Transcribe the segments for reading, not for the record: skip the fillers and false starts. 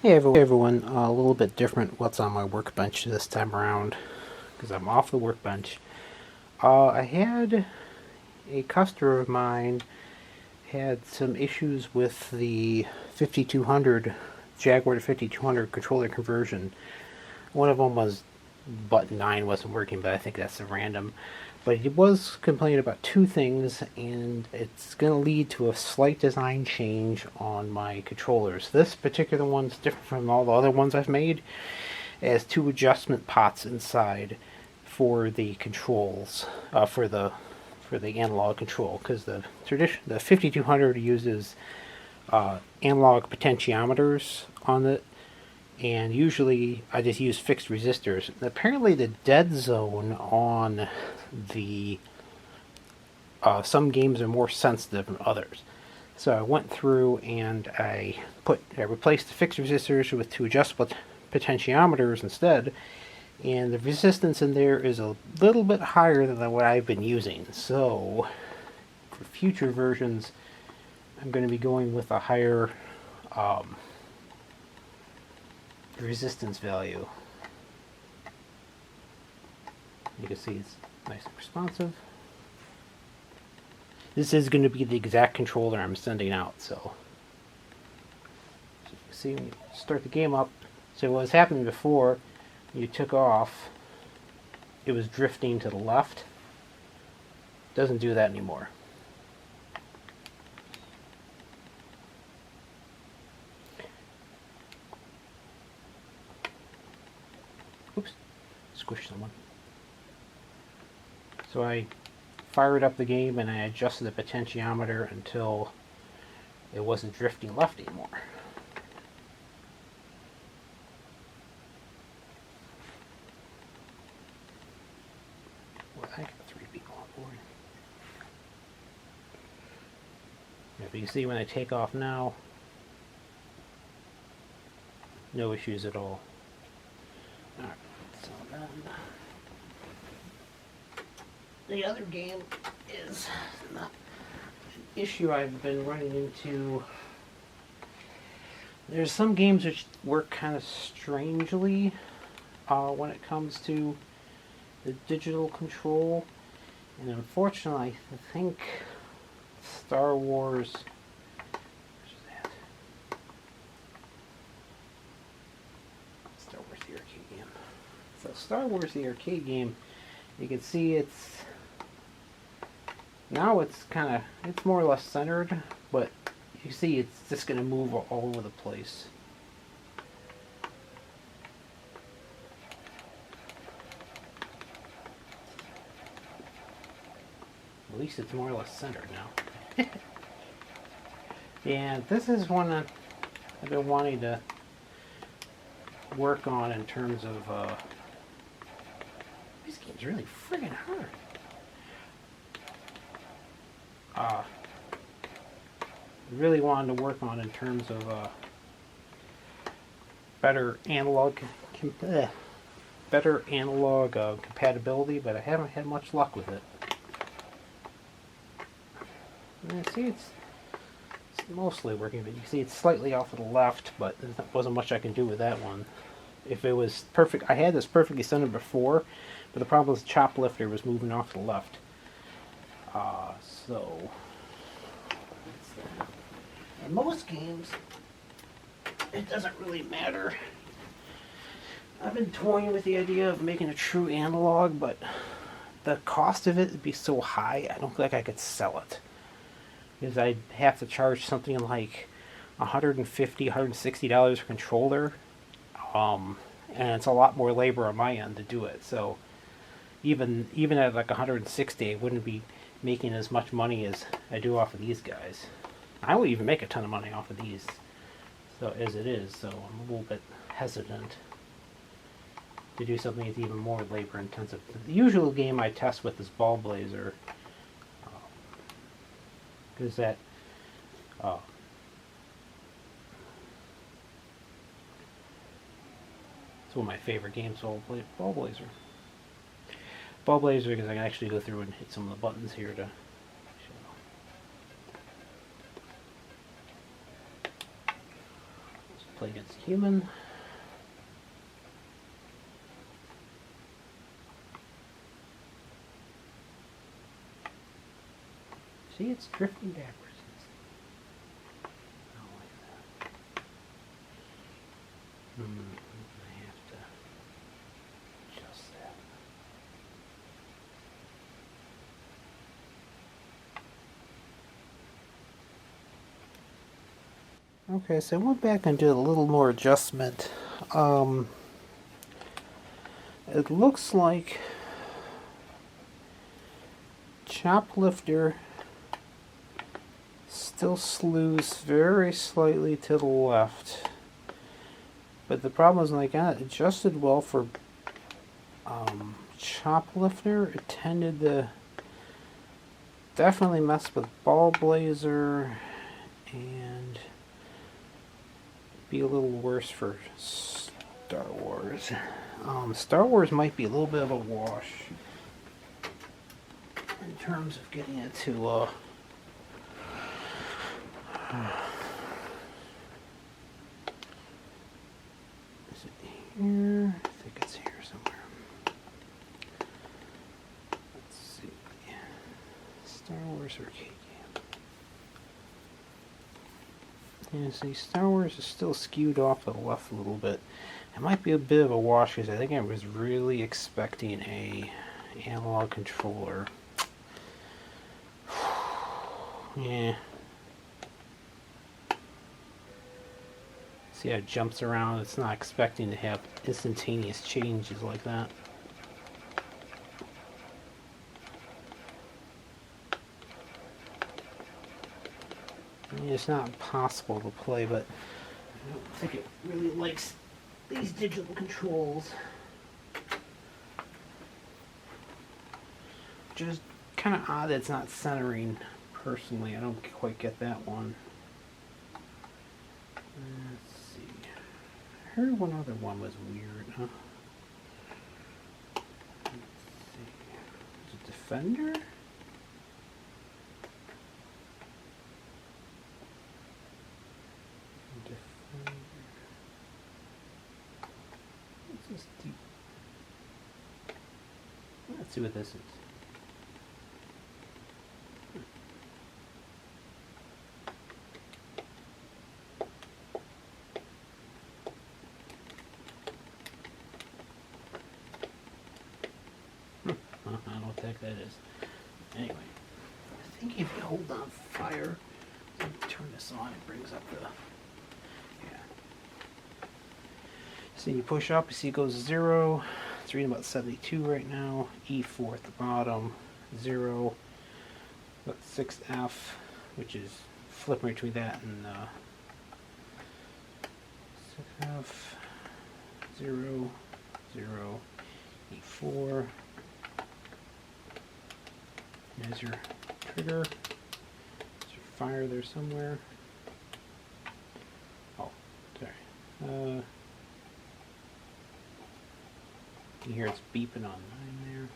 Hey everyone, a little bit different what's on my workbench this time around because I'm off the workbench. I had a customer of mine had some issues with the 5200 Jaguar to 5200 controller conversion. One of them was button 9 wasn't working, but I think that's a random. But he was complaining about two things, and it's going to lead to a slight design change on my controllers. This particular one's different from all the other ones I've made. It has two adjustment pots inside for the controls, for the analog control, because the 5200 uses analog potentiometers on it, and usually I just use fixed resistors. Apparently, the dead zone on the some games are more sensitive than others. So I went through and I replaced the fixed resistors with two adjustable potentiometers instead, and the resistance in there is a little bit higher than what I've been using. So for future versions, I'm going to be going with a higher resistance value. You can see it's nice and responsive. This is going to be the exact controller I'm sending out, so you can see when you start the game up. So what was happening before, you took off, it was drifting to the left. Doesn't do that anymore. Oops, squished someone. So I fired up the game and I adjusted the potentiometer until it wasn't drifting left anymore. Well, I got 3 people on board. If you can see when I take off now, no issues at all. Alright, so then the other game is an issue I've been running into. There's some games which work kind of strangely when it comes to the digital control, and unfortunately I think Star Wars, Star Wars the arcade game. So Star Wars the arcade game, you can see it's it's more or less centered, but you see it's just going to move all over the place. At least it's more or less centered now. And this is one that I've been wanting to work on in terms of this game's really friggin' hard. Really wanted to work on in terms of better analog compatibility, but I haven't had much luck with it. And see, it's mostly working, but you can see it's slightly off to the left, but there wasn't much I can do with that one. If it was perfect, I had this perfectly centered before, but the problem was the chop lifter was moving off to the left. So in most games, it doesn't really matter. I've been toying with the idea of making a true analog, but the cost of it would be so high, I don't think I could sell it. Because I'd have to charge something like $150, $160 per controller. And it's a lot more labor on my end to do it. So even at like 160, I wouldn't be making as much money as I do off of these guys. I would even make a ton of money off of these, so as it is. So I'm a little bit hesitant to do something that's even more labor intensive. The usual game I test with is Ball Blazer, because that it's one of my favorite games. Ball Blazer. Ball Blazer, because I can actually go through and hit some of the buttons here to show. play against a human. See, it's drifting backwards. I don't like that. I have to adjust that. Okay, so I went back and did a little more adjustment. It looks like Choplifter still slews very slightly to the left. But the problem is when I got it adjusted well for Choplifter, it tended to definitely mess with Ball Blazer and be a little worse for Star Wars. Star Wars might be a little bit of a wash in terms of getting it to is it here? I think it's here somewhere. Let's see. Star Wars arcade game. Yeah, see, Star Wars is still skewed off to the left a little bit. It might be a bit of a wash because I think I was really expecting a analog controller. Yeah. See how it jumps around? It's not expecting to have instantaneous changes like that. I mean, it's not impossible to play, but I don't think it really likes these digital controls. Which is kind of odd that it's not centering, personally. I don't quite get that one. Let's see. I heard one other one was weird, huh? Let's see. Is it Defender? What's this deep? Let's see what this is. I don't know what the heck that is. Anyway, I think if you hold down fire and turn this on, it brings up the... Yeah. So you push up, you see it goes 0. It's reading about 72 right now. E4 at the bottom. 0. About 6F, which is flipping between that and 6F. 0. 0. E4. There's your trigger. There's your fire there somewhere. Oh, sorry. You hear it's beeping on 9 there.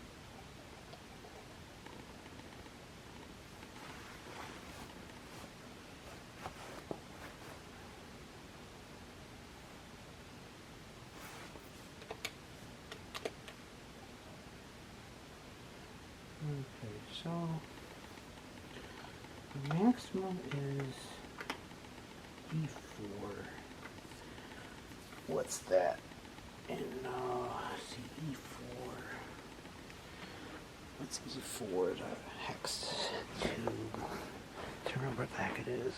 Okay, so the maximum is E4. What's that? And see, E4. What's E4? The hex 2. Can't remember what the heck it is.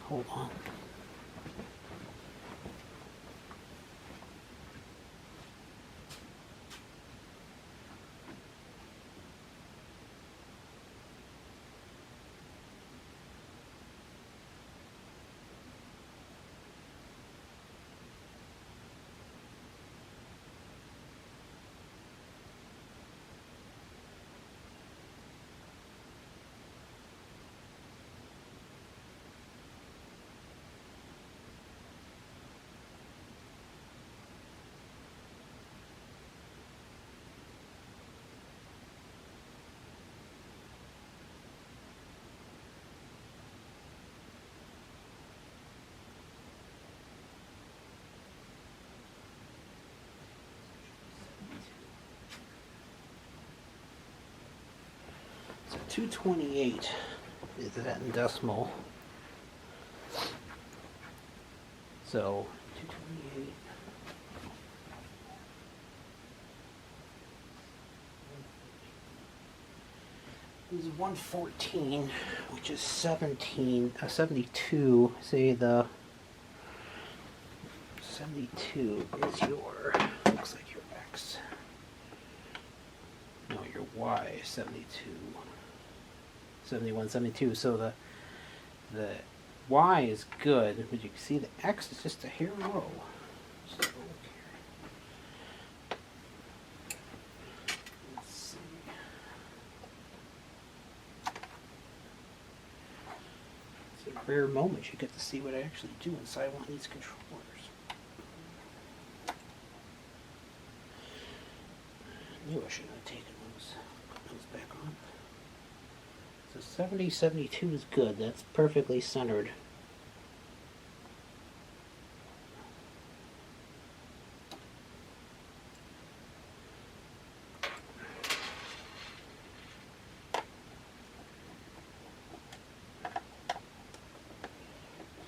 Hold on. 228 is that in decimal. So 228. This is 114, which is 72. Say the 72 is your, looks like your X. No, your Y is 72. 71, 72. So the Y is good, but you can see the X is just a hair low. So look here. Let's see. It's a rare moment you get to see what I actually do inside one of these controllers. I knew I shouldn't have taken those back on. So 70, 72 is good. That's perfectly centered.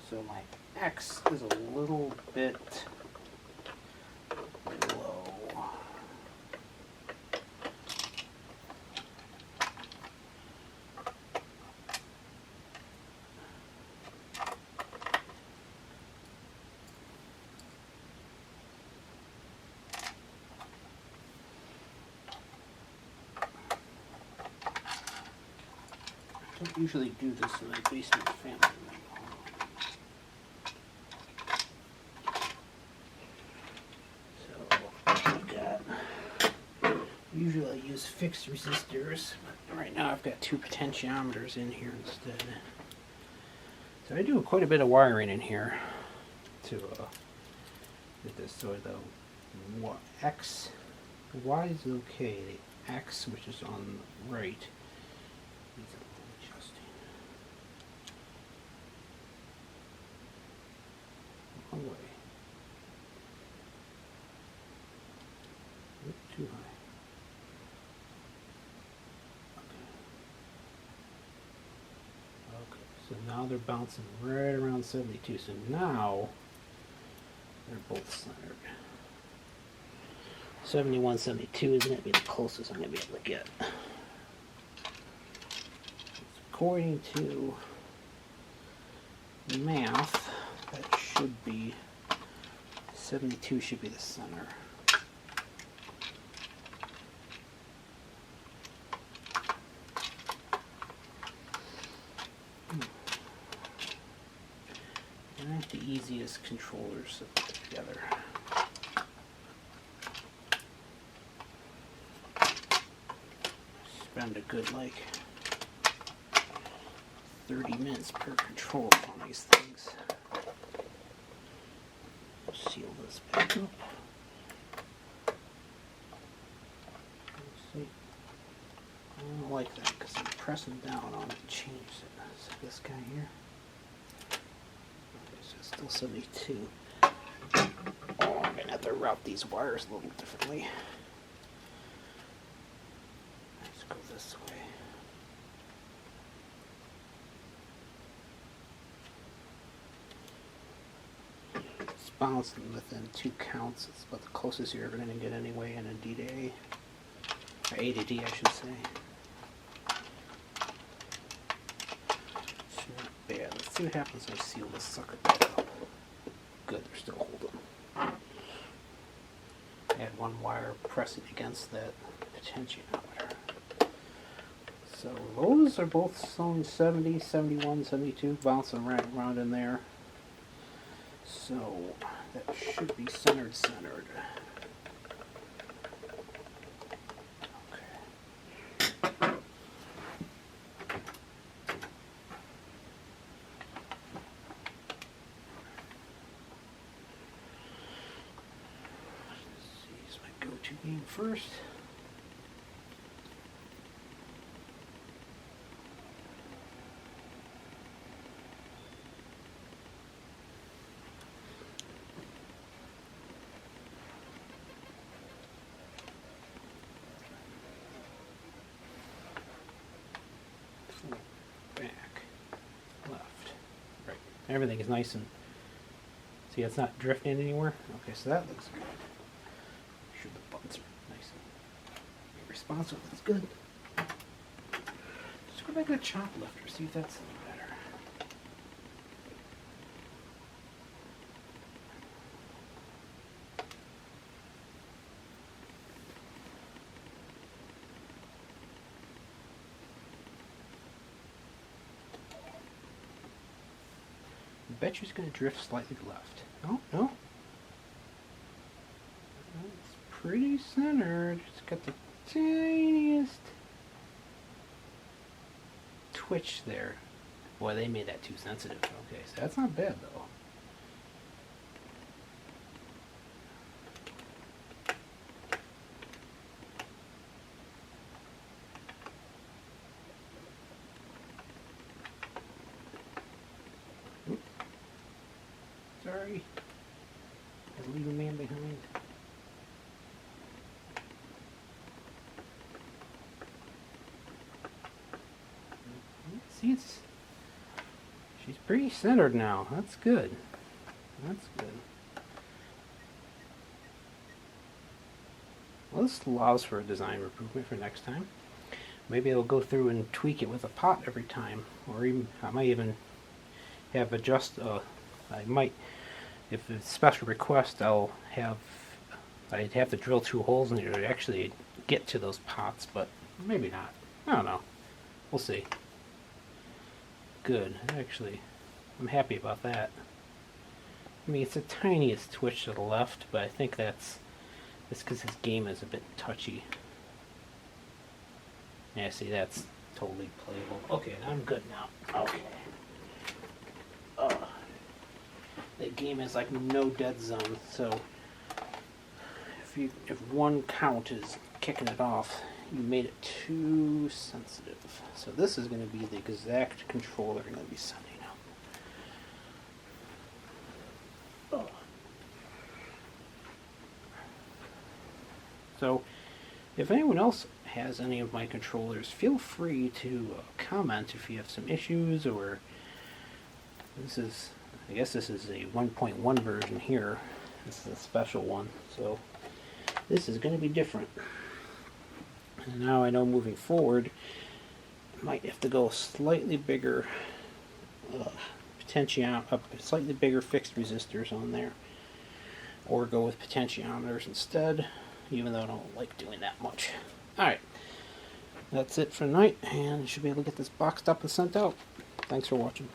So my X is a little bit low. I don't usually do this in my basement family room. Usually I use fixed resistors, but right now I've got two potentiometers in here instead. So I do quite a bit of wiring in here to get this. So the X, the Y is okay. The X, which is on the right, needs a little adjusting. One way. Too high. Okay, so now they're bouncing right around 72. So now they're both centered. 71, 72 is going to be the closest I'm going to be able to get. According to math, that should be 72 should be the center. Not the easiest controllers to put together. Spend a good like 30 minutes per controller on these things. Seal this back up. Let's see. I don't like that because I'm pressing down on it and change it. So this guy here. Still 72. Oh, I'm going to have to route these wires a little differently. Let's go this way. It's bouncing within 2 counts. It's about the closest you're ever going to get anyway in a D to A. Or A to D, I should say. It's not bad. Let's see what happens when I seal this sucker back up. Good, they're still holding. I had one wire pressing against that potentiometer. So those are both showing 70, 71, 72, bouncing right around in there. So that should be centered. Go-to game first. everything is nice and, see, it's not drifting anywhere. Okay, so that looks good. Make sure the buttons are nice and responsive. That's good. Just go back to the chop lifter, see if that's any better. I bet you it's going to drift slightly left. No, no. It's pretty centered. It's got the tiniest twitch there. Boy, they made that too sensitive. Okay, so that's not bad though. Oop. Sorry. I leave a man behind. See, she's pretty centered now. That's good. That's good. Well, this allows for a design improvement for next time. Maybe I'll go through and tweak it with a pot every time, or even I might even have I might, if it's a special request, I'd have to drill 2 holes in it to actually get to those pots, but maybe not. I don't know. We'll see. Good. Actually, I'm happy about that. I mean, it's the tiniest twitch to the left, but I think that's because his game is a bit touchy. Yeah, see, that's totally playable. Okay, I'm good now. Okay. The game is like no dead zone, so if one count is kicking it off, you made it too sensitive. So this is going to be the exact controller I'm going to be sending out. Oh. So if anyone else has any of my controllers, feel free to comment if you have some issues, or I guess this is a 1.1 version here. This is a special one, so this is going to be different. And now I know moving forward, I might have to go slightly bigger slightly bigger fixed resistors on there, or go with potentiometers instead, even though I don't like doing that much. Alright, that's it for tonight, and I should be able to get this boxed up and sent out. Thanks for watching.